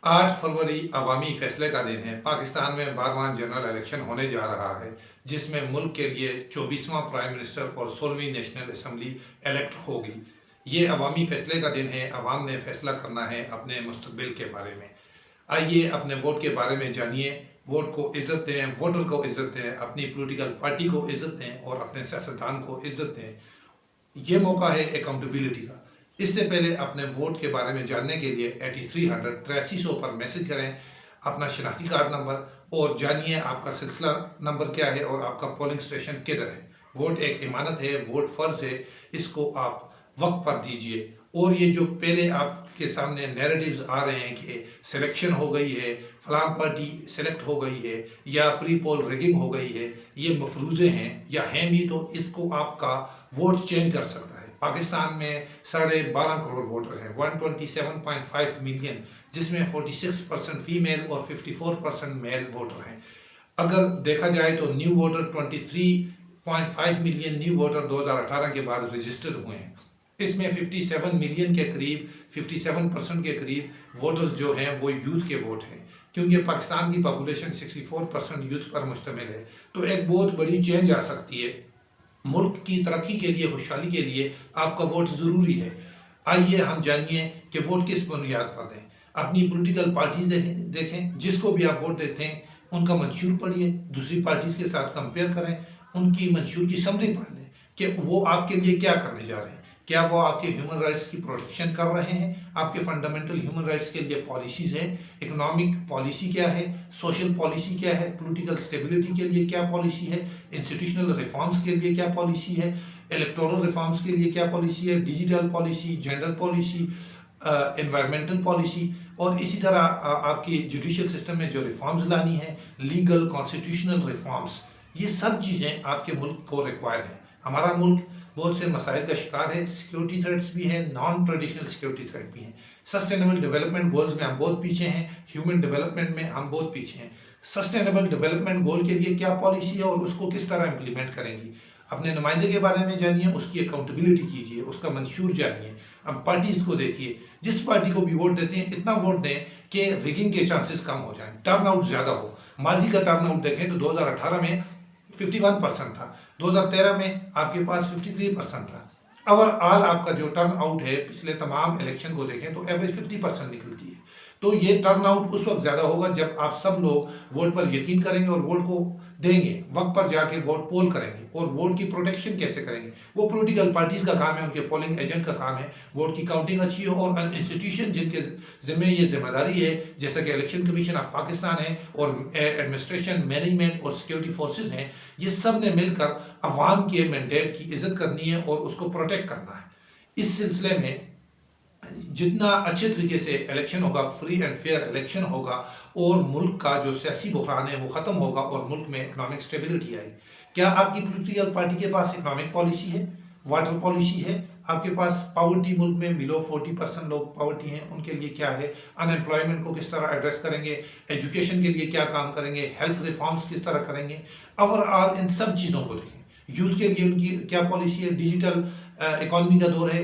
8 फरवरी अवामी फैसले का दिन है। पाकिस्तान में 12वां जनरल इलेक्शन होने जा रहा है, जिसमें मुल्क के लिए 24वां प्राइम मिनिस्टर और 16वीं नेशनल असम्बली इलेक्ट होगी। ये अवामी फैसले का दिन है। अवाम ने फैसला करना है अपने मुस्तकबिल के बारे में। आइए अपने वोट के बारे में जानिए। वोट को इज़्ज़त दें, वोटर को इज़्ज़त दें, अपनी पॉलिटिकल पार्टी को इज़्ज़त दें और अपने सियासतदान को इज़्ज़त दें। ये मौका है अकाउंटेबिलिटी का। इससे पहले अपने वोट के बारे में जानने के लिए 8300 पर मैसेज करें अपना शनाख्ती कार्ड नंबर और जानिए आपका सिलसिला नंबर क्या है और आपका पोलिंग स्टेशन किधर है। वोट एक इमानत है, वोट फ़र्ज है, इसको आप वक्त पर दीजिए। और ये जो पहले आपके सामने नैरेटिव्स आ रहे हैं कि सिलेक्शन हो गई है, फलां पार्टी सेलेक्ट हो गई है या प्री पोल रिगिंग हो गई है, ये मफरूज़े हैं या हैं भी, तो इसको आपका वोट चेंज कर सकता है। पाकिस्तान में 12.5 करोड़ वोटर हैं, 127.5 मिलियन, जिसमें 46% फीमेल और 54% मेल वोटर हैं। अगर देखा जाए तो new voter 23.5 million new voter 2018 के बाद रजिस्टर हुए हैं। इसमें 57 मिलियन के करीब 57% के करीब वोटर्स जो हैं वो यूथ के वोट हैं, क्योंकि पाकिस्तान की पॉपुलेशन 64% यूथ पर मुश्तमिल है। तो एक बहुत बड़ी चेंज आ सकती है। मुल्क की तरक्की के लिए, खुशहाली के लिए आपका वोट ज़रूरी है। आइए हम जानिए कि वोट किस बुनियाद पर दें। अपनी पॉलिटिकल पार्टीज देखें, जिसको भी आप वोट देते हैं उनका मंशूर पढ़िए, दूसरी पार्टीज के साथ कंपेयर करें, उनकी मंशूर की समरी पढ़ लें कि वो आपके लिए क्या करने जा रहे हैं। क्या वो आपके ह्यूमन राइट्स की प्रोटेक्शन कर रहे हैं, आपके फंडामेंटल ह्यूमन राइट्स के लिए पॉलिसीज़ हैं, इकोनॉमिक पॉलिसी क्या है, सोशल पॉलिसी क्या है, पॉलिटिकल स्टेबिलिटी के लिए क्या पॉलिसी है, इंस्टीट्यूशनल रिफॉर्म्स के लिए क्या पॉलिसी है, इलेक्टोरल रिफॉर्म्स के लिए क्या पॉलिसी है, digital policy, gender policy, environmental policy, और इसी तरह आपकी जुडिशल सिस्टम में जो रिफॉर्म्स लानी है, लीगल कॉन्स्टिट्यूशनल रिफॉर्म्स, ये सब चीज़ें आपके मुल्क को रिक्वायर हैं। हमारा मुल्क बहुत से मसाइल का शिकार है, सिक्योरिटी थ्रेट्स भी हैं, नॉन ट्रेडिशनल सिक्योरिटी थ्रेट भी हैं। सस्टेनेबल डेवलपमेंट गोल्स में हम बहुत पीछे हैं, ह्यूमन डेवलपमेंट में हम बहुत पीछे हैं। सस्टेनेबल डेवलपमेंट गोल के लिए क्या पॉलिसी है और उसको किस तरह इम्प्लीमेंट करेंगी। अपने नुमाइंदे के बारे में जानिए, उसकी अकाउंटेबिलिटी कीजिए, उसका मंशूर जानिए। अब पार्टीज़ को देखिए, जिस पार्टी को भी वोट देते हैं इतना वोट दें कि रिगिंग के चांसेस कम हो जाएं, टर्नआउट ज़्यादा हो। माजी का टर्नआउट देखें तो 2018 में 51% था, 2013 में आपके पास 53% था। ओवरऑल आपका जो टर्न आउट है पिछले तमाम इलेक्शन को देखें तो एवरेज 50% निकलती है। तो ये टर्न आउट उस वक्त ज़्यादा होगा जब आप सब लोग वोट पर यकीन करेंगे और वोट को देंगे, वक्त पर जाके वोट पोल करेंगे। और वोट की प्रोटेक्शन कैसे करेंगे, वो पॉलिटिकल पार्टीज़ का काम है, उनके पोलिंग एजेंट का काम है। वोट की काउंटिंग अच्छी हो और इंस्टीट्यूशन जिनके ज़िम्मे ये जिम्मेदारी है, जैसा कि इलेक्शन कमीशन ऑफ पाकिस्तान है और एडमिनिस्ट्रेशन, मैनेजमेंट और सिक्योरिटी फोर्सेज हैं, ये सब ने मिलकर अवाम के मैंडेट की इज़्ज़त करनी है और उसको प्रोटेक्ट करना है। इस सिलसिले में जितना अच्छे तरीके से इलेक्शन होगा, फ्री एंड फेयर इलेक्शन होगा और मुल्क का जो सियासी बुहरान है वो ख़त्म होगा और मुल्क में इकोनॉमिक स्टेबिलिटी आएगी। क्या आपकी पॉलिटिकल पार्टी के पास इकोनॉमिक पॉलिसी है, वाटर पॉलिसी है, आपके पास पावर्टी, मुल्क में बिलो 40% लोग पावर्टी हैं, उनके लिए क्या है, अनएम्प्लॉयमेंट को किस तरह एड्रेस करेंगे, एजुकेशन के लिए क्या काम करेंगे, हेल्थ रिफॉर्म्स किस तरह करेंगे। ओवरऑल इन सब चीज़ों को देखें। यूथ के लिए उनकी क्या पॉलिसी है, डिजिटल इकॉनमी का दौर है,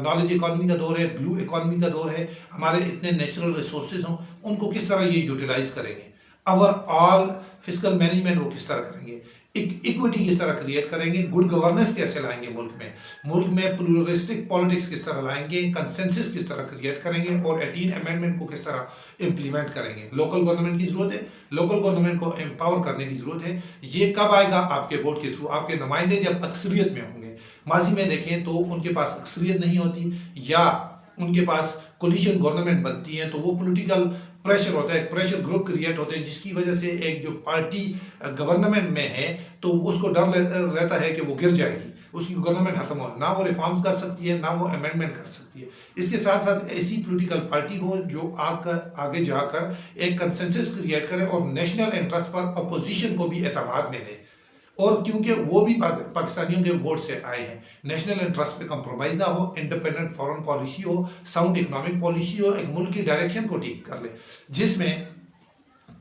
नॉलेज इकॉनमी का दौर है, ब्लू इकॉनमी का दौर है, हमारे इतने नेचुरल रिसोर्सेज हों उनको किस तरह ये यूटिलाइज करेंगे। ओवरऑल फिस्कल मैनेजमेंट वो किस तरह करेंगे, इक्विटी किस तरह क्रिएट करेंगे, गुड गवर्नेंस कैसे लाएंगे मुल्क में प्लूरलिस्टिक पॉलिटिक्स किस तरह लाएंगे, कंसेंसस किस तरह क्रिएट करेंगे और 18 अमेंडमेंट को किस तरह इम्प्लीमेंट करेंगे। लोकल गवर्नमेंट की ज़रूरत है, लोकल गवर्नमेंट को एम्पावर करने की ज़रूरत है। ये कब आएगा, आपके वोट के थ्रू। आपके नुमाइंदे जब अक्सरियत में होंगे। माजी में देखें तो उनके पास अक्सरियत नहीं होती या उनके पास कोलिशन गवर्नमेंट बनती है तो वो पॉलिटिकल प्रेशर होता है, एक प्रेशर ग्रुप क्रिएट होते हैं, जिसकी वजह से एक जो पार्टी गवर्नमेंट में है तो उसको डर रहता है कि वो गिर जाएगी, उसकी गवर्नमेंट खत्म हो, ना वो रिफॉर्म्स कर सकती है ना वो अमेंडमेंट कर सकती है। इसके साथ साथ ऐसी पॉलिटिकल पार्टी हो जो आगे जाकर एक कंसेंसस क्रिएट करे और नेशनल इंटरेस्ट पर अपोजिशन को भी एतमाद में ले। और क्योंकि वो भी पाकिस्तानियों के वोट से आए हैं, नेशनल इंटरेस्ट पे कंप्रोमाइज ना हो, इंडिपेंडेंट फॉरेन पॉलिसी हो, साउंड इकोनॉमिक पॉलिसी हो, एक मुल्क की डायरेक्शन को ठीक कर ले, जिसमें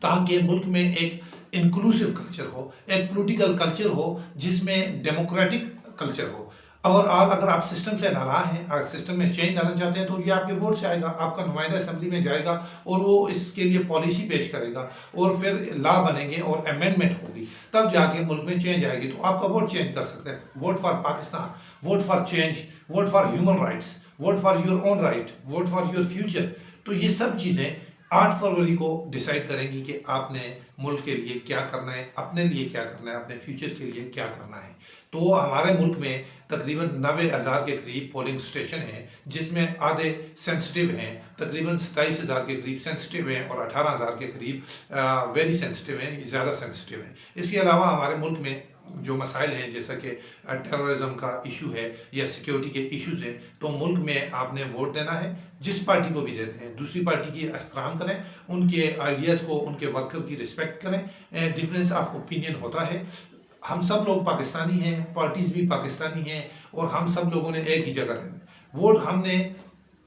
ताकि मुल्क में एक इंक्लूसिव कल्चर हो, एक पॉलिटिकल कल्चर हो जिसमें डेमोक्रेटिक कल्चर हो। اوور اگر آپ سسٹم سے ناراض ہیں، اگر سسٹم میں چینج لانا چاہتے ہیں تو یہ آپ کے ووٹ سے آئے گا، آپ کا نمائندہ اسمبلی میں جائے گا اور وہ اس کے لیے پالیسی پیش کرے گا اور پھر لا بنیں گے اور امینڈمنٹ ہوگی، تب جا کے ملک میں چینج آئے گی۔ تو آپ کا ووٹ چینج کر سکتے ہیں، vote for Pakistan, vote for change, vote for human rights, vote for your own right, vote for your future. تو یہ سب چیزیں 8 فروری کو ڈیسائیڈ کریں گی کہ آپ نے ملک کے لیے کیا کرنا ہے، اپنے لیے کیا کرنا ہے، اپنے فیوچر کے لیے کیا کرنا ہے۔ تو ہمارے ملک میں تقریباً 90,000 کے قریب پولنگ اسٹیشن ہیں، جس میں آدھے سینسٹیو ہیں، تقریباً 27,000 کے قریب سینسٹیو ہیں اور 18,000 کے قریب ویری سینسٹیو ہیں، زیادہ سینسٹیو ہیں۔ اس کے علاوہ ہمارے ملک میں جو مسائل ہیں جیسا کہ ٹیررزم کا ایشو ہے یا سیکیورٹی کے ایشوز ہیں، تو ملک میں آپ نے ووٹ دینا ہے، جس پارٹی کو بھی دیتے ہیں دوسری پارٹی کی احترام کریں، ان کے آئیڈیاز کو، ان کے ورکر کی رسپیکٹ کریں، ڈفرینس آف اوپینین ہوتا ہے، ہم سب لوگ پاکستانی ہیں، پارٹیز بھی پاکستانی ہیں اور ہم سب لوگوں نے ایک ہی جگہ رہنا ہے۔ ووٹ ہم نے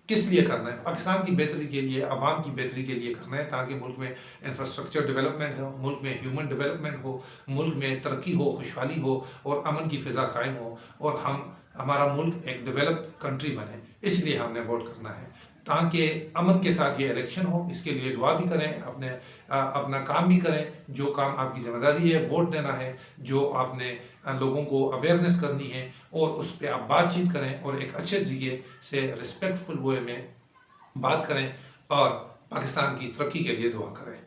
کس لیے کرنا ہے؟ پاکستان کی بہتری کے لیے، عوام کی بہتری کے لیے کرنا ہے، تاکہ ملک میں انفراسٹرکچر ڈیولپمنٹ ہو، ملک میں ہیومن ڈیولپمنٹ ہو، ملک میں ترقی ہو، خوشحالی ہو اور امن کی فضا قائم ہو اور ہمارا ملک ایک ڈیولپڈ کنٹری بنے۔ اس لیے ہم نے ووٹ کرنا ہے، تاکہ امن کے ساتھ یہ الیکشن ہو۔ اس کے لیے دعا بھی کریں، اپنا کام بھی کریں، جو کام آپ کی ذمہ داری ہے ووٹ دینا ہے، جو آپ نے لوگوں کو اویئرنیس کرنی ہے اور اس پہ آپ بات چیت کریں اور ایک اچھے طریقے سے رسپیکٹفل وے میں بات کریں اور پاکستان کی ترقی کے لیے دعا کریں۔